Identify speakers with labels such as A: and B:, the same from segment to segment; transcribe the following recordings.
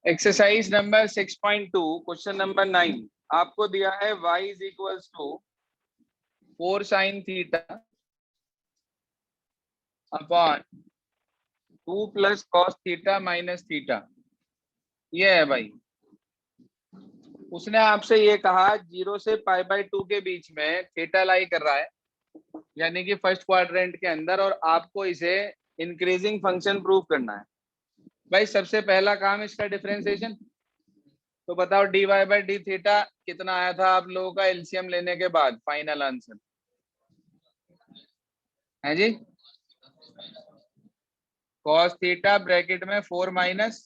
A: Exercise number 6.2 question number 9 आपको दिया है y is equals to 4 sin theta upon 2 plus cos theta minus theta. ये है भाई। उसने आपसे ये कहा 0 से π/2 के बीच में थीटा लाई कर रहा है, यानी कि फर्स्ट क्वाड्रेंट के अंदर, और आपको इसे इंक्रीजिंग फंक्शन प्रूव करना है। भाई सबसे पहला काम इसका डिफरेंशिएशन। तो बताओ dy बाई डी थीटा कितना आया था आप लोगों का एलसीएम लेने के बाद फाइनल आंसर है जी? cos थीटा ब्रैकेट में 4 माइनस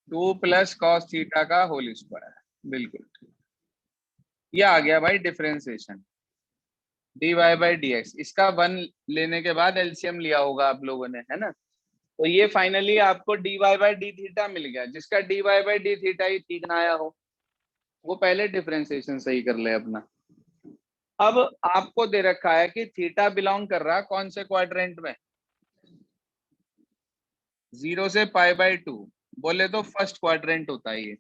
A: 2 प्लस कॉस थीटा का होल स्क्वायर। बिल्कुल ये आ गया भाई differentiation dy by D x. इसका 1 लेने के बाद एलसीएम लिया होगा आप लोगों ने, है ना? तो ये फाइनली आपको dy बाई डी थीटा मिल गया। जिसका dy बाई डी थीटा ही ठीक ना आया हो वो पहले डिफरेंशिएशन सही कर ले अपना। अब आपको दे रखा है कि थीटा बिलोंग कर रहा कौन से क्वाड्रेंट में? 0 से π/2 बोले तो फर्स्ट क्वाड्रेंट होता है ये।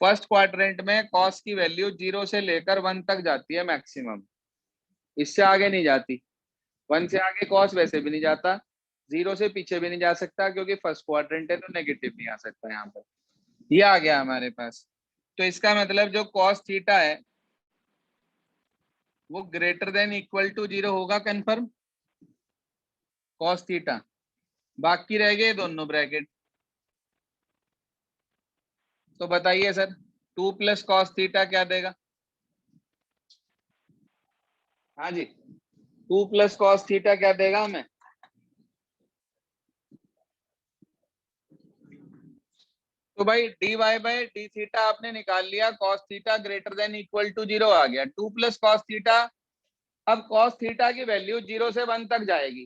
A: फर्स्ट क्वाड्रेंट में कॉस की वैल्यू 0 से लेकर 1 तक जाती है मैक्सिमम, इससे आगे नहीं जाती। 1 से आगे कॉस वैसे भी नहीं जाता, 0 से पीछे भी नहीं जा सकता क्योंकि फर्स्ट क्वाड्रेंट है तो नेगेटिव नहीं आ सकता यहाँ पर। ये आ गया हमारे पास। तो इसका मतलब जो कॉस थीटा है वो ग्रेटर देन इक्वल टू 0 होगा कंफर्म, कॉस थीटा। बाकी रह गए दोनों ब्रैकेट। तो बताइए सर 2 प्लस कॉस थीटा क्या देगा? हाँ जी, 2 प्लस कॉस थीटा क्या देगा हमें? तो भाई dy बाई डी थीटा आपने निकाल लिया, cos theta greater than equal to 0 आ गया। 2 प्लस कॉस थीटा। अब कॉस थीटा की वैल्यू 0 से 1 तक जाएगी,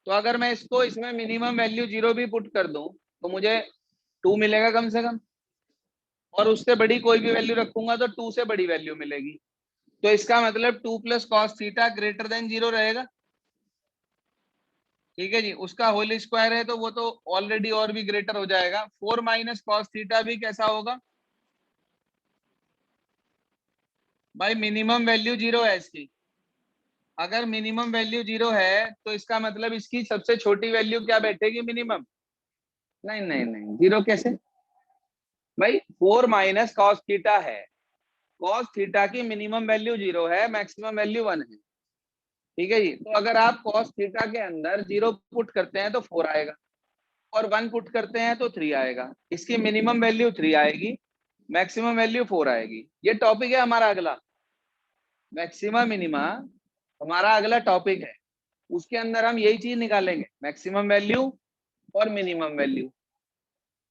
A: तो अगर मैं इसको इसमें मिनिमम वैल्यू 0 भी पुट कर दूं तो मुझे 2 मिलेगा कम से कम, और उससे बड़ी कोई भी वैल्यू रखूंगा तो 2 से बड़ी वैल्यू मिलेगी। तो इसका मतलब 2 plus cos theta greater than 0 रहेगा। ठीक है जी। उसका होल स्क्वायर है तो वो तो ऑलरेडी और भी ग्रेटर हो जाएगा। 4 माइनस कॉस थीटा भी कैसा होगा भाई? मिनिमम वैल्यू 0 है इसकी। अगर मिनिमम वैल्यू 0 है तो इसका मतलब इसकी सबसे छोटी वैल्यू क्या बैठेगी? मिनिमम। नहीं नहीं नहीं, 0 कैसे भाई? 4 माइनस कॉस थीटा है, कॉस थीटा की मिनिमम वैल्यू 0 है, मैक्सिमम वैल्यू 1 है। ठीक है जी। तो अगर आप कॉस थीटा के अंदर 0 पुट करते हैं तो 4 आएगा, और 1 पुट करते हैं तो 3 आएगा। इसकी मिनिमम वैल्यू 3 आएगी, मैक्सिमम वैल्यू 4 आएगी। ये टॉपिक है हमारा अगला, मैक्सिमम मिनिमा हमारा अगला टॉपिक है। उसके अंदर हम यही चीज निकालेंगे, मैक्सिमम वैल्यू और मिनिमम वैल्यू।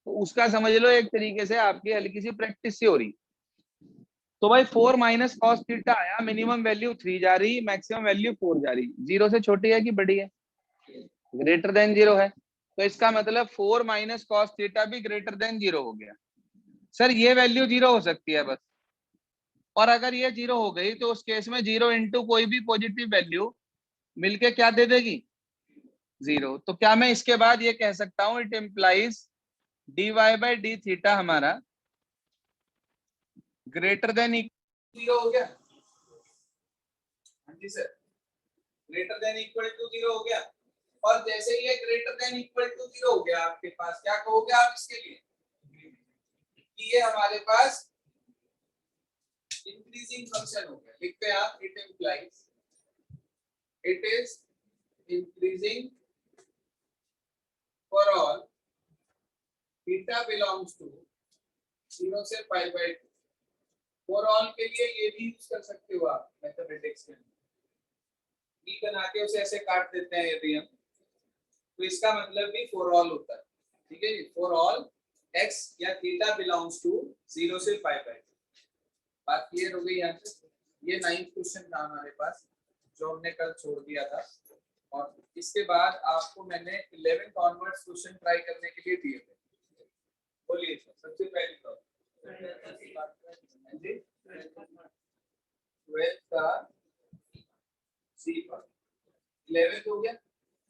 A: तो उसका समझ लो एक तरीके से आपकी हल्की सी प्रैक्टिस सी हो रही। तो भाई 4 माइनस कॉस थीटा आया, मिनिमम वैल्यू 3 जा रही, मैक्सिमम वैल्यू 4 जा रही। 0 से छोटी है कि बड़ी है? ग्रेटर देन 0 है। तो इसका मतलब 4 माइनस कॉस थीटा भी ग्रेटर देन 0 हो गया। सर ये वैल्यू 0 हो सकती है बस, और अगर ये 0 हो गई तो उस केस में 0 इंटू कोई भी पॉजिटिव वैल्यू मिलके क्या दे देगी? 0। तो क्या मैं इसके बाद ये कह सकता हूं it implies dy by D theta हमारा ग्रेटर देन 0 हो गया? हाँ जी sir, greater than equal to 0 हो गया। और जैसे ही ये ग्रेटर देन इक्वल टू 0 हो गया आपके पास क्या कहोगे आप इसके लिए? कि ये हमारे पास इंक्रीजिंग फंक्शन हो गया। लिखते हैं आप it implies it is increasing for all theta belongs to 0 से π/2। फॉर ऑल के लिए ये भी यूज कर सकते हो आप मैथमेटिक्स में, ई बना के उसे ऐसे काट देते हैं यदि हम, तो इसका मतलब भी फॉर ऑल होता है। ठीक है जी, फॉर ऑल x या थीटा बिलोंग्स टू 0 से π/2। बात क्लियर हो गई यहाँ से? ये 9th क्वेश्चन था हमारे पास जो हमने कल छोड़ दिया था, और इसके बाद आपको मैंने 11th ऑनवर्ड्स क्वेश्चन ट्राई करने के लिए दिए थे। बोलिए सर, सबसे पहले तो 12th का सी पर 11th हो गया।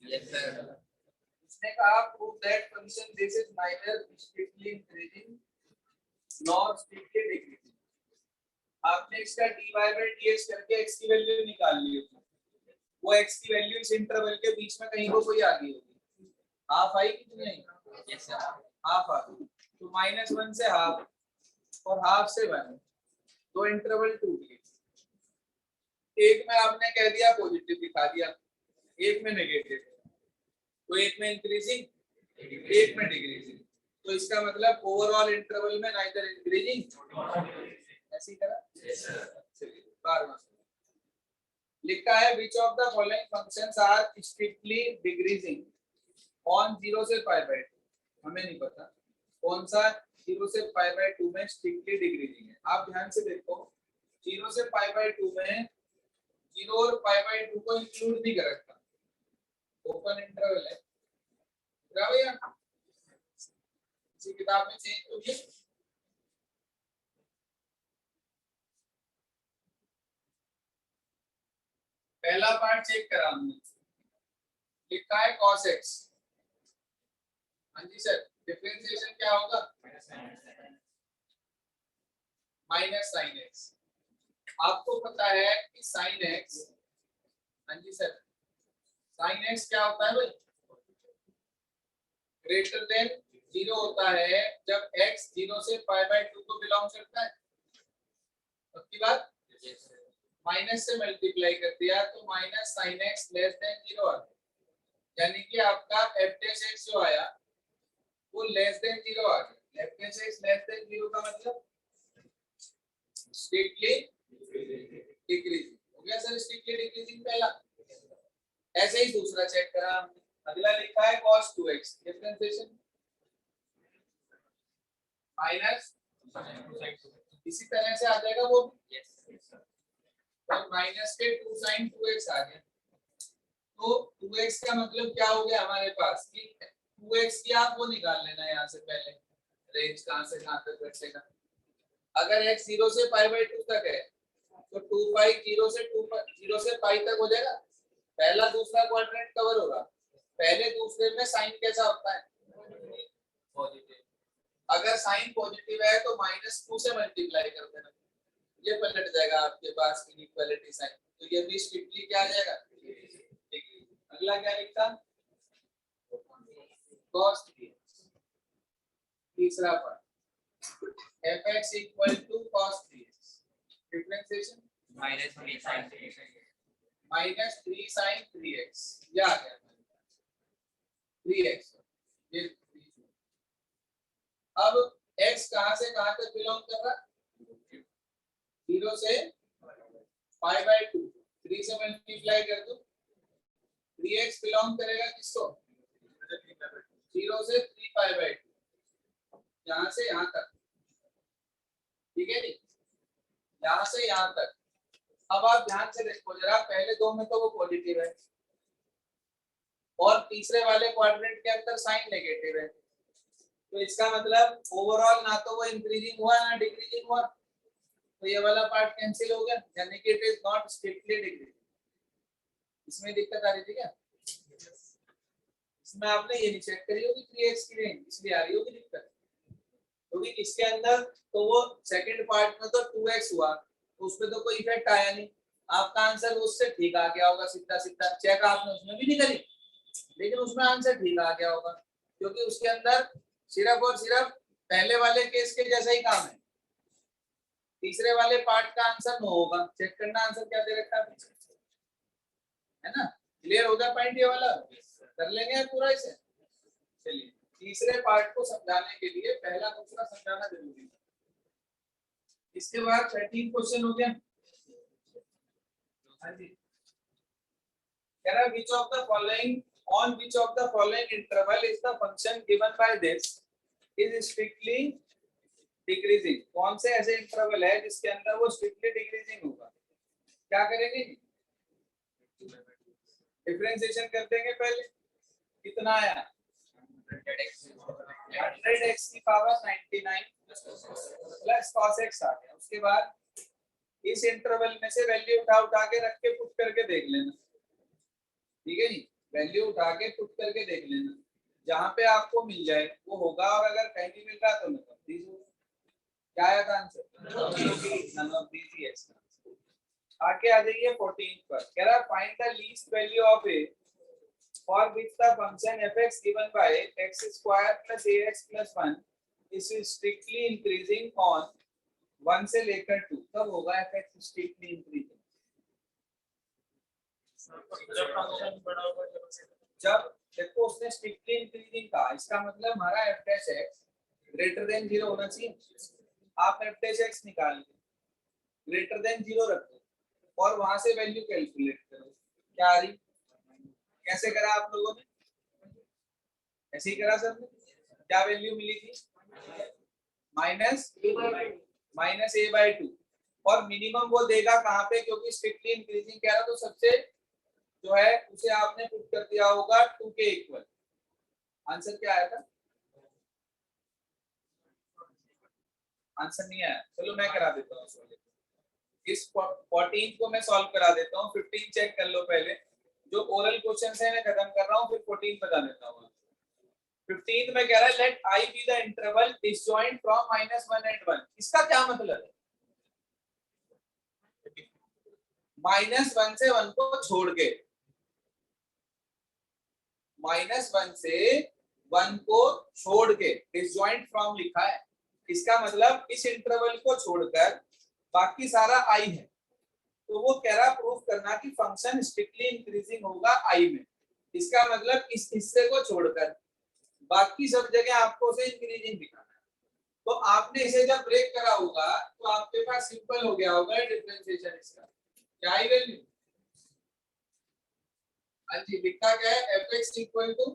A: Yes sir. इसने कहा prove that function this is neither strictly increasing nor strictly decreasing. आपने इसका dy by dx करके x की वैल्यू निकाल ली है, वो x की वैल्यू इस इंटरवल के बीच में कहीं को कोई आ गई होगी, हाफ आई कितनी आई? यस सर, हाफ आ गई। तो -1 से हाफ और हाफ से 1, तो इंटरवल टूट गया। एक में आपने कह दिया पॉजिटिव दिखा दिया, एक में नेगेटिव, तो एक में इंक्रीजिंग एक में डिक्रीजिंग, तो इसका मतलब ओवरऑल इंटरवल में नाइदर इंक्रीजिंग ऐसी करा। चलिए बार लिखा है which of the following functions are strictly decreasing on 0 से π/2। हमें नहीं पता कौन सा 0 से π/2 में स्ट्रिक्टली डिक्रीजिंग है। आप ध्यान से देखो 0 से π/2 में 0 और π/2 को इंक्लूड नहीं कर रखा, ओपन इंटरवल है भैया, इसी किताब में चेंज तो ये पहला पार्ट चेक करा हमने, लिखा है cos x। हाँ जी सर, डिफरेंशिएशन क्या होगा? Minus sine x। आपको पता है कि साइन x, हाँ जी सर, साइन x क्या होता है भाई? ग्रेटर देन 0 होता है जब x 0 से π/2 को बिलोंग करता है। पक्की बात? माइनस से मल्टीप्लाई कर दिया तो minus sine x less than 0 आ गया, यानी कि आपका f डैश x जो आया वो लेस देन 0 आ गया। f dash x less than 0 का मतलब स्ट्रिक्टली डिक्रीजिंग हो गया सर, स्ट्रिक्टली डिक्रीजिंग पहला। ऐसे ही दूसरा चेक करा हमने, अगला लिखा है cos 2x, डिफरेंशिएशन माइनस, इसी तरह से आ जाएगा वो, और माइनस के 2 sin 2x आ गया। तो 2x का मतलब क्या हो गया हमारे पास कि 2x की आप वो निकाल लेना यहाँ से पहले, रेंज कहाँ से कहाँ तक रखेगा। अगर x 0 से π/2 तक है तो 2π 0 से π तक हो जाएगा, पहला दूसरा क्वाड्रेंट कवर होगा। पहले दूसरे में साइन कैसा होता है? पॉजिटिव। अगर साइन पॉजिटिव है तो -2 से मल्टीप्लाई कर देना, ये पलट जाएगा आपके पास इनइक्वालिटी साइन, तो ये भी स्ट्रिक्टली क्या आ जाएगा? अगला क्या लिखता? cos 3x। तीसरा part fx = cos 3x, differentiation -3 sin 3x, ये आ गया 3x। ये अब x कहां से कहां तक बिलोंग कर रहा? 0 से π/2, 3 से मल्टीप्लाई कर दो, 3x बिलोंग करेगा किसको? 0 से 3π/2, यहां से यहां तक, ठीक है जी, यहां से यहां तक। अब आप ध्यान से देखो जरा, पहले दो में तो वो पॉजिटिव है और तीसरे वाले क्वाड्रेंट के अंदर साइन नेगेटिव है, तो इसका मतलब ओवरऑल ना तो वो इंक्रीजिंग हुआ ना डिक्रीजिंग हुआ, तो ये वाला पार्ट कैंसिल हो गया, यानी कि it is not strictly decreasing. इसमें दिक्कत आ रही थी क्या? इसमें आपने ये नहीं चेक करी होगी 3x की रेंज, इसलिए आ रही होगी दिक्कत, क्योंकि इसके अंदर तो वो सेकंड पार्ट में तो 2x हुआ, तो उसमें तो कोई इफेक्ट आया नहीं, आपका आंसर उससे ठीक आ गया होगा, सीधा सीधा चेक आपने उसमें भी नहीं करी, लेकिन उसमें आंसर ठीक आ गया होगा, क्योंकि उसके अंदर सिर्फ और सिर्फ पहले वाले केस के जैसा ही काम है। तीसरे वाले पार्ट का आंसर नो होगा, चेक करना आंसर क्या दे रखा है ना। क्लियर हो गया पॉइंट ये वाला? कर लेंगे पूरा इसे। चलिए तीसरे पार्ट को समझाने के लिए पहला दूसरा समझाना जरूरी है। इसके बाद 13 क्वेश्चन हो गया। हाँ जी, कह रहा which of the following on which of the following interval is the function given by this is strictly decreasing। कौन से ऐसे इंटरवल है जिसके अंदर वो स्ट्रिक्टली डिक्रीजिंग होगा? क्या करेंगे? डिफरेंशिएशन कर देंगे पहले, कितना आया? 100x की पावर 99 प्लस cos x आ गया। उसके बाद इस इंटरवल में से वैल्यू उठा के रख के पुट करके देख लेना, ठीक है जी, वैल्यू उठा के पुट करके देख लेना। जहां पे आपको मिल जाए वो होगा, और अगर कहीं नहीं मिल रहा तो नन ऑफ दीज होगा। क्या आया था आंसर? नन ऑफ दीज ही है इसका। आगे आ जाइए 14 पर, कह रहा find the least value of A for which the function fx given by x square plus ax plus 1 is strictly increasing on 1 से लेकर 2, तब होगा fx strictly increasing। जब देखो उसने strictly increasing कहा, इसका मतलब हमारा f dash x greater than 0 होना चाहिए। आप f dash x निकाल के ग्रेटर देन 0 रख दो और वहां से वैल्यू कैलकुलेट करो, क्या आ रही? कैसे करा आप लोगों ने? ऐसे ही करा सर ने। क्या वैल्यू मिली थी? माइनस ए बाई 2, और मिनिमम वो देगा कहाँ पे, क्योंकि स्ट्रिक्टली इंक्रीजिंग कह रहा तो सबसे जो है उसे आपने पुट कर दिया होगा 2 के इक्वल। आंसर क्या आया था? आंसर नहीं आया, चलो मैं करा देता हूँ इस 14 को मैं सॉल्व करा देता हूँ। 15 चेक कर लो पहले, जो ओरल क्वेश्चन है मैं खत्म कर रहा हूँ, फिर 14 बता देता हूँ। 15 में कह रहा है let I be the interval disjoint from -1 and 1। इसका क्या मतलब है? -1 से 1 को छोड़ के, -1 से 1 को छोड़ के डिसजॉइंट फ्रॉम लिखा है। इसका मतलब इस इंटरवल को छोड़कर बाकी सारा आई है, तो वो कह रहा प्रूव करना कि फंक्शन स्ट्रिक्टली इंक्रीजिंग होगा आई में। इसका मतलब इस हिस्से को छोड़कर बाकी सब जगह आपको उसे इंक्रीजिंग दिखाना है। तो आपने इसे जब ब्रेक करा होगा तो आपके पास सिंपल हो गया होगा डिफरेंशिएशन इसका। क्या ही वैल्यू? हाँ जी, लिखा क्या है? fx equal to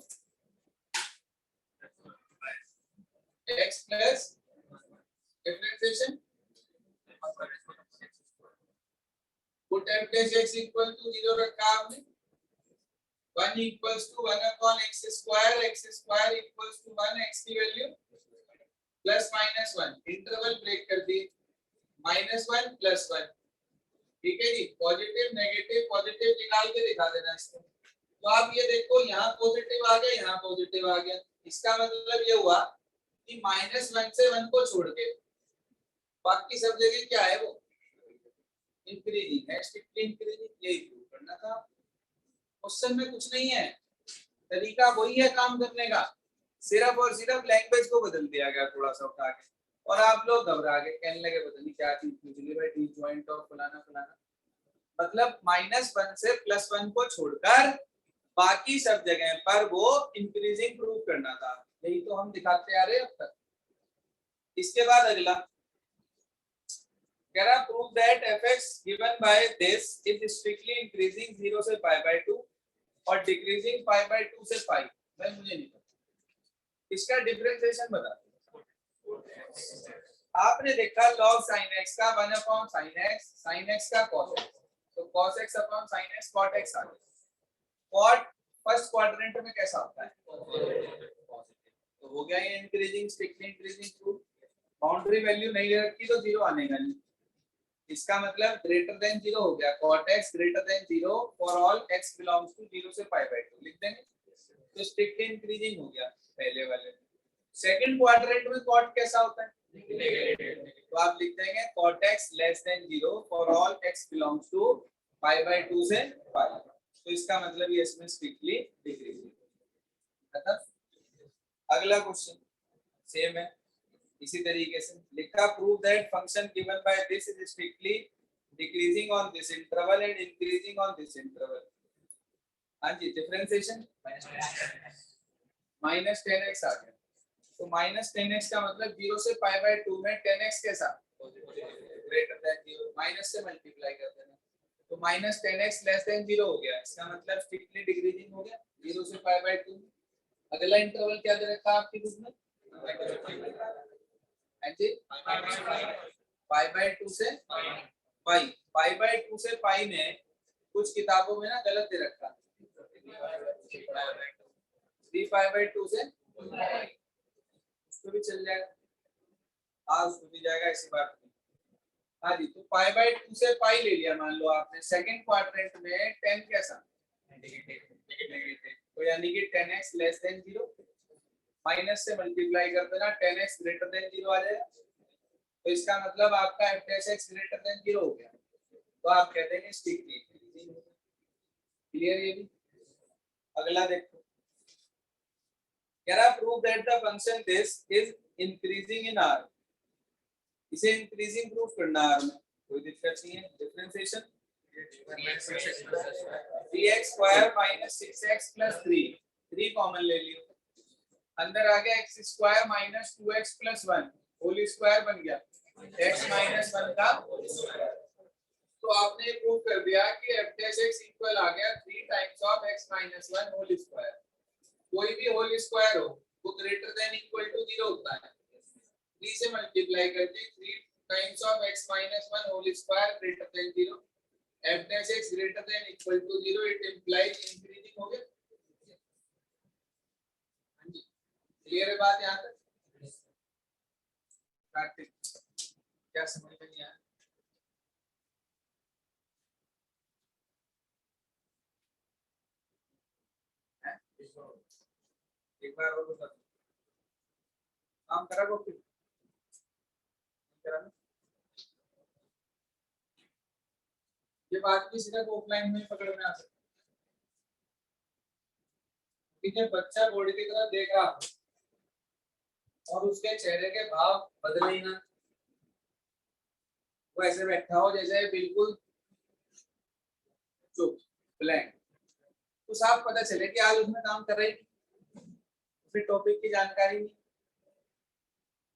A: x plus differentiation put f dash x equal to 0 रखा आपने, 1 equals to 1 upon x square equals to 1, x की value plus minus 1, interval break कर दिए, -1 प्लस 1। ठीक है जी, पॉजिटिव नेगेटिव पॉजिटिव निकाल के दिखा देना इसको। तो आप ये देखो, यहाँ पॉजिटिव आ गया, यहाँ पॉजिटिव आ गया। इसका मतलब ये हुआ कि -1 से 1 को छोड़ के बाकी सब जगह क्या है, वो इंक्रीजिंग है, स्ट्रिक्टली इंक्रीजिंग। यही प्रूव करना था। क्वेश्चन में कुछ नहीं है, तरीका वही है काम करने का, सिर्फ और सिर्फ लैंग्वेज को बदल दिया गया थोड़ा सा उठा के, और आप लोग घबरा के कहने लगे पता नहीं क्या चीज पूछ ली भाई, डिसजॉइंट और फलाना फलाना। मतलब -1 से +1 को छोड़कर बाकी सब जगह पर वो इंक्रीजिंग प्रूव करना था। यही तो हम दिखाते आ रहे हैं अब तक। इसके बाद अगला कह रहा prove that fx given by this is strictly increasing 0 से π/2 और डिक्रीजिंग π/2 से π। भाई मुझे नहीं पता, इसका डिफरेंशिएशन बता। आपने देखा log sin x का 1 अपॉन sin x का cos x, तो cos x upon sin x cot x आ गया। cot फर्स्ट क्वाड्रेंट में कैसा होता है? पॉजिटिव। तो हो गया ये increasing strictly increasing proof. Boundary value नहीं ले रखी तो 0 आने का नहीं। इसका मतलब ग्रेटर देन 0 हो गया, cot x greater than 0 for all x belongs to 0 से π/2 लिख देंगे, तो स्ट्रिक्टली इंक्रीजिंग हो गया पहले वाले। सेकंड क्वाड्रेंट में cot कैसा होता है? तो आप लिख देंगे cot x less than 0 for all x belongs to π/2 से π। तो इसका मतलब ये इसमें स्ट्रिक्टली डिक्रीजिंग। अगला क्वेश्चन सेम है, इसी तरीके से लिखा prove that function given by this is strictly decreasing on this interval and increasing on this interval. हाँ जी, डिफरेंशिएशन -10x आ गया। तो -10x का मतलब 0 से π/2 में 10x कैसा? ग्रेटर देन 0, माइनस से मल्टीप्लाई कर देना, तो -10x लेस देन 0 हो गया। इसका मतलब स्ट्रिक्टली डिक्रीजिंग हो गया 0 से π/2। अगला इंटरवल क्या दे रखा है आपकी बुक में? π/2 से पाई। π/2 से पाई में कुछ किताबों में ना गलत दे रखा, 3π/2 से उसको भी चल जाएगा, हाँ उसको भी जाएगा, ऐसी बात नहीं। हाँ जी, तो π/2 से पाई ले लिया मान लो आपने। सेकंड क्वाड्रेंट में 10 कैसा? नेगेटिव, तो यानी कि 10x लेस देन 0। माइनस से मल्टीप्लाई कर देना, 10x ग्रेटर देन 0 आ जाएगा। तो इसका मतलब आपका f dash x greater than 0 हो गया, तो आप कह देंगे स्टिक नहीं। क्लियर ये भी। अगला देखो, कह रहा prove that the function this is increasing in r। इसे इंक्रीजिंग प्रूफ करना r में, कोई दिक्कत नहीं है। Differentiation 3x square minus 6x plus 3 common ले लियो, अंदर आ गया x square minus 2x plus 1 whole square बन गया x माइनस 1 का होल स्क्वायर। तो आपने प्रूव कर दिया कि f डैश x इक्वल आ गया 3 times of x minus 1 whole square. कोई भी होल स्क्वायर हो वो ग्रेटर देन इक्वल टू 0 होता है। 3 से मल्टीप्लाई करके 3 times of x minus 1 whole square greater than 0, f dash x greater than equal to 0, it implies increasing हो गया। हां जी, क्लियर है बात यहां तक? कार्तिक क्या समझ में नहीं आया? एक बार और बता, काम करा को फिर करा ना? ये बात भी सिर्फ ऑफलाइन में पकड़ में आ सकती है। ठीक है, बच्चा बोर्ड की तरफ देख रहा और उसके चेहरे के भाव बदले ही ना, वो ऐसे बैठा हो जैसे बिल्कुल चुप ब्लैंक, तो साफ पता चले कि आज उसमें काम कर रही, फिर टॉपिक की जानकारी नहीं,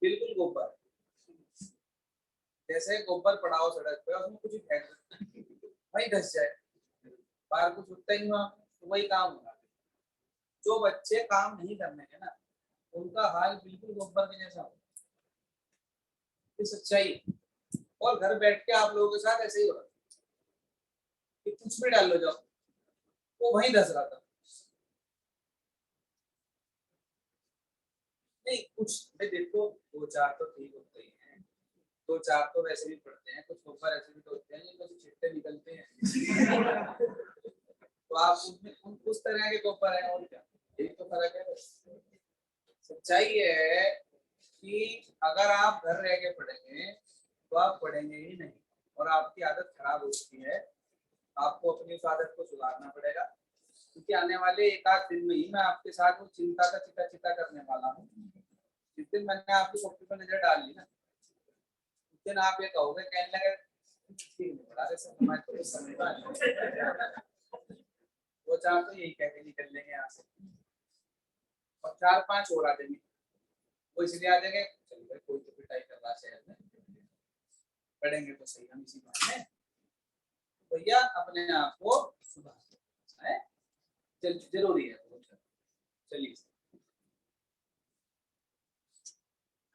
A: बिल्कुल गोबर जैसे गोबर पड़ा हो सड़क पे, उसमें कुछ फेंक वही धस जाए, बाहर कुछ उठता ही हुआ तो वही काम होगा। जो बच्चे काम नहीं करने के ना, उनका हाल बिल्कुल गोबर के जैसा हो, ये सच्चाई। और घर बैठ के आप लोगों के साथ ऐसे ही हो रहा कि कुछ भी डाल लो जाओ, वो वहीं धस रहा था। नहीं कुछ भाई देखो, दो चार तो ठीक होते ही हैं, दो चार तो वैसे भी पढ़ते हैं, कुछ ऊपर ऐसे भी तो होते हैं जिनमें से छिट्टे निकलते हैं। तो आप उसमें उस तरह के गोबर है, और क्या, यही तो फर्क है बस। सच्चाई ये है कि अगर आप घर रह के पढ़ेंगे तो आप पढ़ेंगे ही नहीं, और आपकी आदत खराब हो चुकी है। आपको अपनी उस आदत को सुधारना पड़ेगा, क्योंकि आने वाले एक आध दिन में ही मैं आपके साथ वो चिंता का चिता चिता करने वाला हूँ। जिस दिन मैंने आपकी कॉपी पर नजर डाल ली ना, उस दिन आप ये कहोगे, कहने लगे वो चार तो यही कह के निकल लेंगे यहाँ से, और 4-5 और आ जाएंगे। वो इसलिए आ जाएंगे, चलो भाई कोई तो पिटाई कर रहा है शहर में, पढ़ेंगे तो सही हम इसी बात में। भैया अपने आप को सुधार है, जरूरी है। चलिए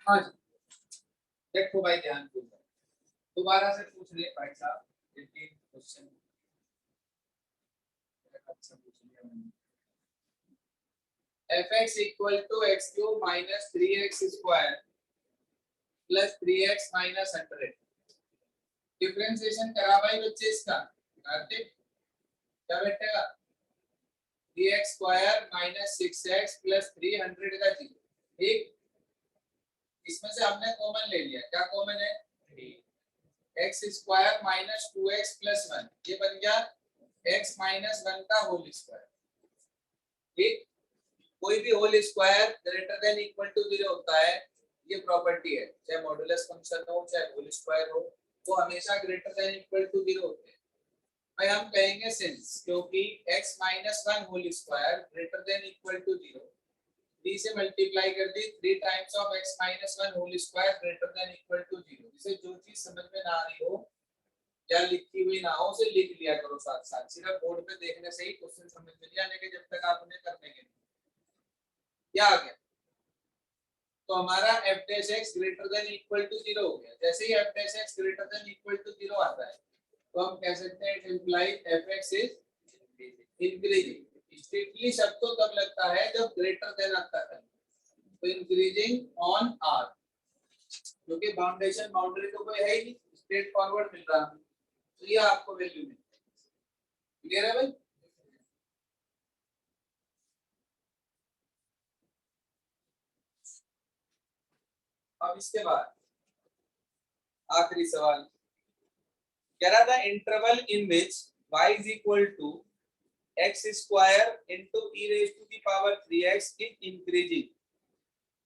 A: हाँ जी, देखो भाई ध्यान पूर्वक दोबारा से पूछ रहे भाई साहब, क्वेश्चन अच्छा पूछ लिया मैंने। fx equal to x cube minus 3x square plus 3x minus 100। Differentiation करा भाई बच्चे इसका, कार्तिक क्या बैठेगा? 3x square minus 6x plus 300 का जी। ठीक, इसमें से हमने कॉमन ले लिया, क्या कॉमन है? 3x square minus 2x plus 1, ये बन गया x माइनस 1 का होल स्क्वायर। ठीक, कोई भी whole square greater than equal to 0 होता है, ये प्रॉपर्टी है, चाहे मॉडुलस फंक्शन हो चाहे होल स्क्वायर हो, वो हमेशा ग्रेटर देन इक्वल टू 0 होते हैं। भाई हम कहेंगे सिंस, क्योंकि x minus 1 whole square greater than equal to 0, 3 से मल्टीप्लाई कर दी 3 times of x minus 1 whole square greater than equal to 0। जिसे जो चीज समझ में ना आ रही हो या लिखी हुई ना हो, उसे लिख लिया करो साथ साथ, सिर्फ बोर्ड पे देखने से ही क्वेश्चन समझ में नहीं आने के जब तक आप उन्हें करने के। क्या आ गया? तो हमारा f dash x greater than equal to 0 हो गया। जैसे ही f dash x greater than equal to 0 आता है तो हम कह सकते हैं it implies fx is increasing. Strictly शब्द तो तब लगता है जब ग्रेटर देन आता है, तो इंक्रीजिंग ऑन r, क्योंकि बाउंडेशन बाउंड्री तो कोई है ही नहीं, स्ट्रेट फॉरवर्ड मिल रहा है, तो ये आपको वैल्यू मिल। क्लियर है भाई? अब इसके बाद आखिरी सवाल कह रहा था interval in which y is equal to x square into e raise to the power 3x is increasing.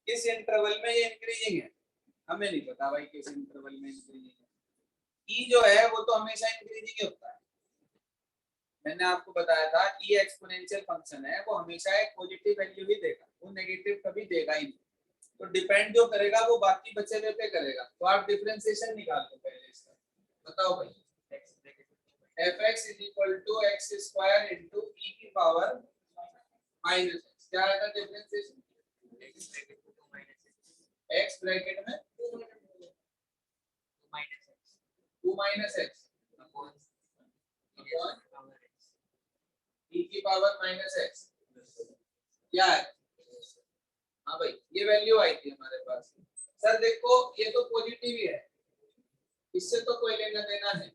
A: किस इंटरवल में ये इंक्रीजिंग है? हमें नहीं पता भाई किस इंटरवल में इंक्रीजिंग है। e जो है वो तो हमेशा इंक्रीजिंग ही होता है। मैंने आपको बताया था e एक्सपोनेंशियल फंक्शन है, वो हमेशा एक पॉजिटिव वैल्यू ही देगा, वो नेगेटिव कभी देगा ही नहीं। तो डिपेंड जो करेगा वो बाकी बचे हुए पे करेगा। तो आप डिफरेंशिएशन निकाल लो पहले इसका, बताओ भाई। fx is equal to x square into e की पावर माइनस x। क्या आएगा डिफरेंशिएशन? x ब्रैकेट में 2 माइनस x अपॉन e की पावर माइनस x। क्या है? हाँ भाई ये वैल्यू आई थी हमारे पास। सर देखो ये तो पॉजिटिव ही है, इससे तो कोई लेना देना है।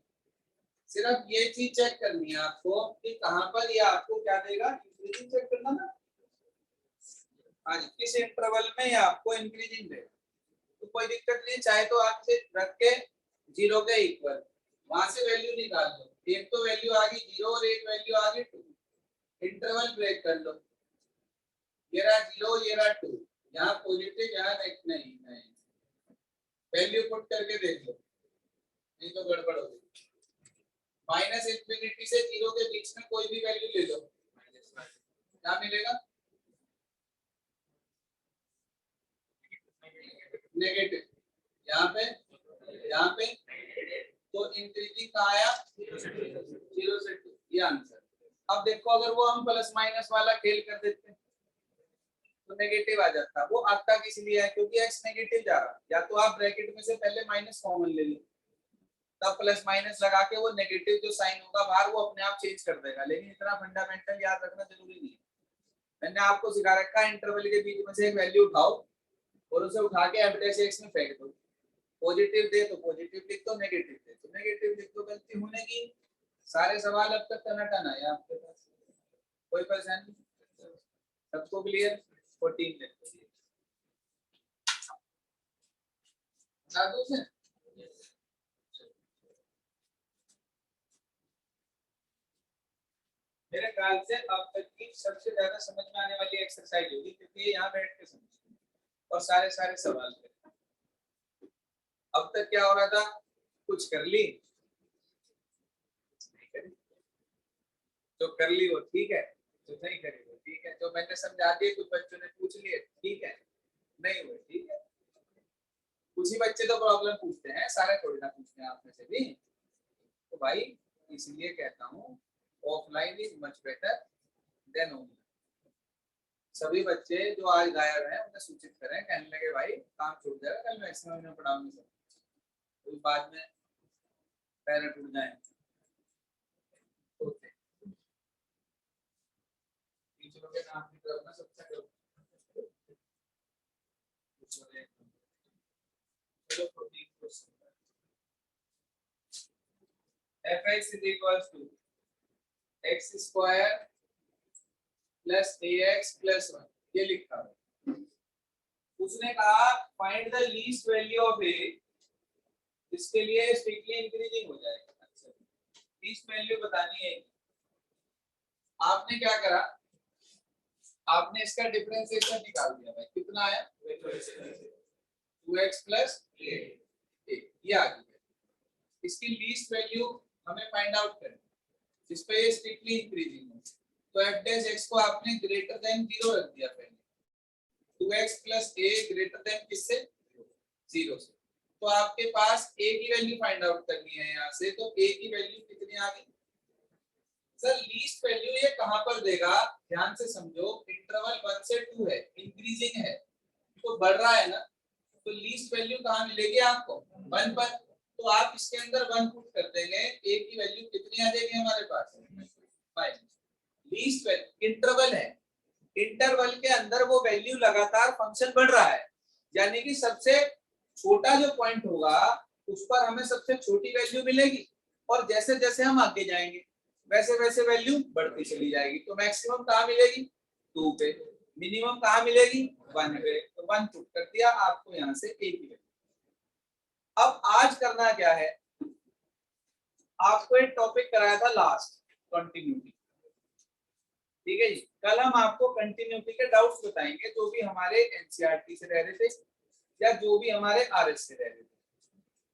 A: सिर्फ ये चीज चेक करनी है आपको कि कहां पर ये आपको क्या देगा, इंक्रीजिंग चेक करना ना। हाँ जी, किस इंटरवल में ये आपको इंक्रीजिंग देगा। तो कोई दिक्कत नहीं, चाहे तो आप इसे रख के 0 के इक्वल वहां से वैल्यू निकाल लो। एक तो वैल्यू आ गई 0 और एक वैल्यू आ गई 2। इंटरवल ब्रेक कर लो, ये रहा 0 ये रहा 2, यहाँ पॉजिटिव यहाँ नहीं वैल्यू पुट करके देख लो, नहीं तो गड़बड़ होगी। माइनस इंफिनिटी से 0 के बीच में कोई भी वैल्यू ले लो, क्या मिलेगा? नेगेटिव। यहाँ पे तो इंक्रीजिंग कहाँ आया? 0 से 2, ये आंसर। अब देखो अगर वो हम प्लस माइनस वाला खेल कर देते तो नेगेटिव आ जाता। वो आता किस लिए है? क्योंकि x नेगेटिव जा रहा। या तो आप ब्रैकेट में से पहले माइनस कॉमन ले लो, तब प्लस माइनस लगा के वो नेगेटिव जो साइन होगा बाहर वो अपने आप चेंज कर देगा। लेकिन इतना फंडामेंटल याद रखना जरूरी नहीं है। मैंने आपको सिखा रखा है इंटरवल के बीच में से एक वैल्यू उठाओ और उसे उठा के f' में फेंक दो। पॉजिटिव दे तो पॉजिटिव लिख दो, नेगेटिव दे तो नेगेटिव लिख दो। गलती होने की सारे सवाल अब तक टनाटन आया आपके पास, कोई परेशानी? सबको क्लियर? 14 लिख दो। साधु से मेरे ख्याल से अब तक की सबसे ज्यादा समझ में आने वाली एक्सरसाइज होगी, क्योंकि यहाँ बैठ के समझते और सारे सवाल करते। अब तक क्या हो रहा था? कुछ कर ली, जो कर ली वो ठीक है, जो नहीं करी वो ठीक है, जो मैंने समझा दिए कुछ बच्चों ने पूछ लिए ठीक है, नहीं हुए ठीक है। कुछ ही बच्चे तो प्रॉब्लम पूछते हैं, सारे थोड़ी ना पूछते हैं आप में से भी। तो भाई इसलिए कहता हूँ offline is much better than online. सभी बच्चे जो आज गायब हैं उन्हें सूचित करें, कहने लगे भाई काम छूट जाएगा, कल मैक्सिमम में पढ़ाऊंगी सब, तो बाद में पेरेंट उठ जाए। टीचरों के नाम की तरफ ना सबसे fx is equals to x square plus ax plus 1, ये लिखा है। उसने कहा find the least value of a, इसके लिए स्ट्रिक्टली इंक्रीजिंग हो जाएगा। अच्छा, लीस्ट वैल्यू बतानी है। आपने क्या करा? आपने इसका डिफरेंशिएशन निकाल दिया भाई, कितना आया? 2x प्लस 8, ये आ गया। इसकी लीस्ट वैल्यू हमें फाइंड आउट करनी, जिस पे ये स्ट्रिक्टली इंक्रीजिंग है। तो f' को आपने ग्रेटर देन 0 रख दिया पहले। 2x plus a greater than किससे? 0 से। तो आपके पास a की वैल्यू फाइंड आउट करनी है यहाँ से। तो a की वैल्यू कितनी आ गई? सर लीस्ट वैल्यू ये कहां पर देगा? ध्यान से समझो, इंटरवल 1 से 2 है, इंक्रीजिंग है तो बढ़ रहा है ना, तो लीस्ट वैल्यू कहां मिलेगी आपको? 1 पर। तो आप इसके अंदर 1 पुट कर देंगे, a की वैल्यू कितनी आ जाएगी हमारे पास? 5। लीस्ट वैल्यू इंटरवल है, इंटरवल के अंदर वो वैल्यू लगातार फंक्शन बढ़ रहा है, यानी कि सबसे छोटा जो पॉइंट होगा उस पर हमें सबसे छोटी वैल्यू मिलेगी, और जैसे जैसे हम आगे जाएंगे वैसे वैसे वैल्यू बढ़ती चली जाएगी। तो मैक्सिमम कहाँ मिलेगी? 2 पे। मिनिमम कहाँ मिलेगी? 1 पे। तो 1 पुट कर दिया, आपको यहाँ से A की वैल्यू। अब आज करना क्या है, आपको एक टॉपिक कराया था लास्ट, कंटिन्यूटी। ठीक है जी, कल हम आपको कंटिन्यूटी के डाउट्स बताएंगे जो भी हमारे एनसीईआरटी से रह रहे थे या जो भी हमारे आरएस से रह रहे थे।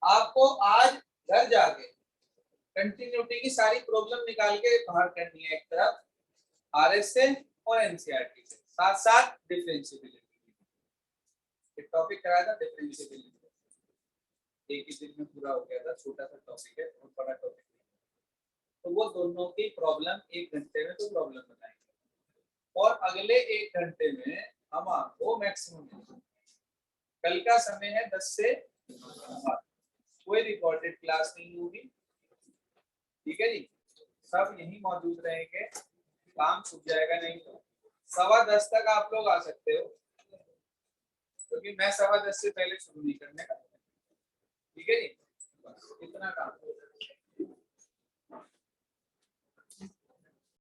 A: आपको आज घर जाके कंटिन्यूटी की सारी प्रॉब्लम निकाल के बाहर करनी है, एक तरफ आरएस से और एनसीईआरटी से, साथ साथ डिफरेंशिएबिलिटी। एक टॉपिक कराया था डिफरेंशिएबिलिटी, एक ही दिन में पूरा हो गया था, छोटा सा टॉपिक है, बहुत बड़ा टॉपिक है। तो वो दोनों की प्रॉब्लम 1 घंटे में तो प्रॉब्लम बताएंगे, और अगले 1 घंटे में हम आपको मैक्सिमम, कल का समय है 10 से 12, कोई रिकॉर्डेड क्लास नहीं होगी। ठीक है जी, सब यही मौजूद रहेंगे, काम छूट जाएगा नहीं तो 10:15 तक आप लोग आ सकते हो, क्योंकि मैं 10:15 से पहले शुरू नहीं करने का। ठीक है जी, इतना काम।